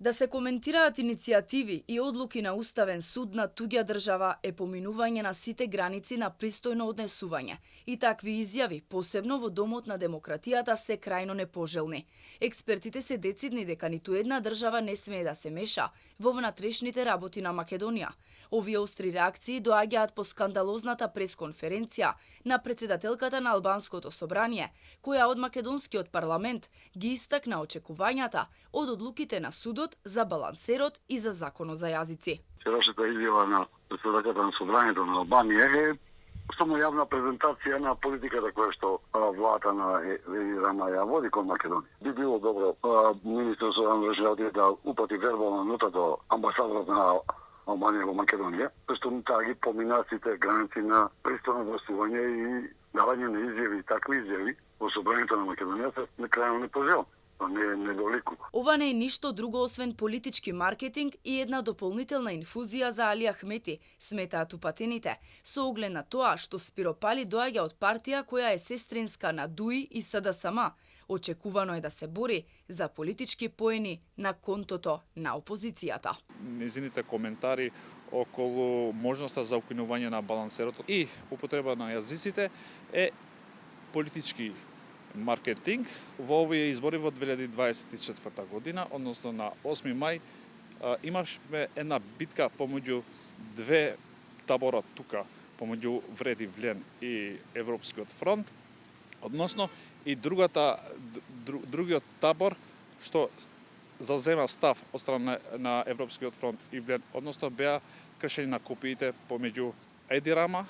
Да се коментираат иницијативи и одлуки на Уставен суд на туѓа држава е поминување на сите граници на пристојно однесување и такви изјави, посебно во домот на демократијата, се крајно непожелни. Експертите се децидни дека ниту една држава не смее да се меша во внатрешните работи на Македонија. Овие остри реакции доаѓаат по скандалозната пресконференција на председателката на Албанското собрание, која од македонскиот парламент ги истакна очекувањата од одлуките на судот за балансерот и за законот за јазици. Вчерашната изјава на председателката на собранието на Албанија е само јавна презентација на политиката која што владата на Еди Рама ја води кон Македонија. Би било добро министерот за одбрана да упати вербална нота до амбасадорот на Албанија во Македонија, што таа ги помина сите граници на пристојно однесување и давање на изјави, такви изјави во собранието на Македонија се некрајно непожелни. Не долику. Ова не е ништо друго освен политички маркетинг и една дополнителна инфузија за Али Ахмети, сметаат упатените, со оглед на тоа што Спиро Пали доаѓа од партија која е сестринска на ДУИ и СДСМ. Очекувано е да се бори за политички поени на контото на опозицијата. Незините коментари околу можноста за укинување на балансерот и употреба на јазиците е политички маркетинг. Во овие избори во 2024 година, односно на 8 мај, имавме една битка помеѓу две табора тука, помеѓу Вреди Влен и Европскиот фронт, односно и другиот табор што зазема став од страна на Европскиот фронт и Влен, односно беа кршени на копиите помеѓу Еди Рама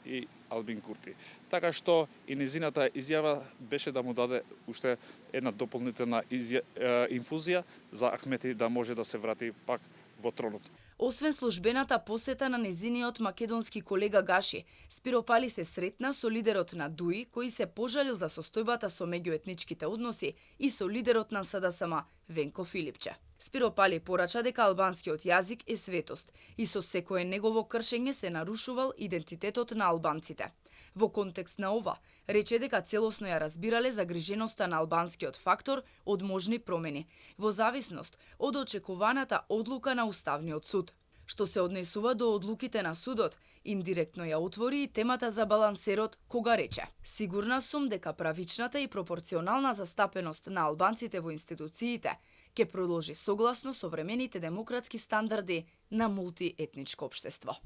и Албин Курти. Така што и незината изјава беше да му даде уште една дополнителна инфузија за Ахмети да може да се врати пак во тронот. Освен службената посета на незиниот македонски колега Гаши, Спиро Пали се сретна со лидерот на ДУИ, кој се пожалил за состојбата со меѓуетничките односи, и со лидерот на СДСМ Венко Филипче. Спиро Пали порача дека албанскиот јазик е светост и со секое негово кршење се нарушувал идентитетот на албанците. Во контекст на ова, рече дека целосно ја разбирале загриженоста на албанскиот фактор од можни промени, во зависност од очекуваната одлука на Уставниот суд. Што се однесува до одлуките на судот, индиректно ја отвори и темата за балансерот, кога рече: "Сигурна сум дека правичната и пропорционална застапеност на албанците во институциите ќе продолжи согласно современите демократски стандарди на мултиетничко општество."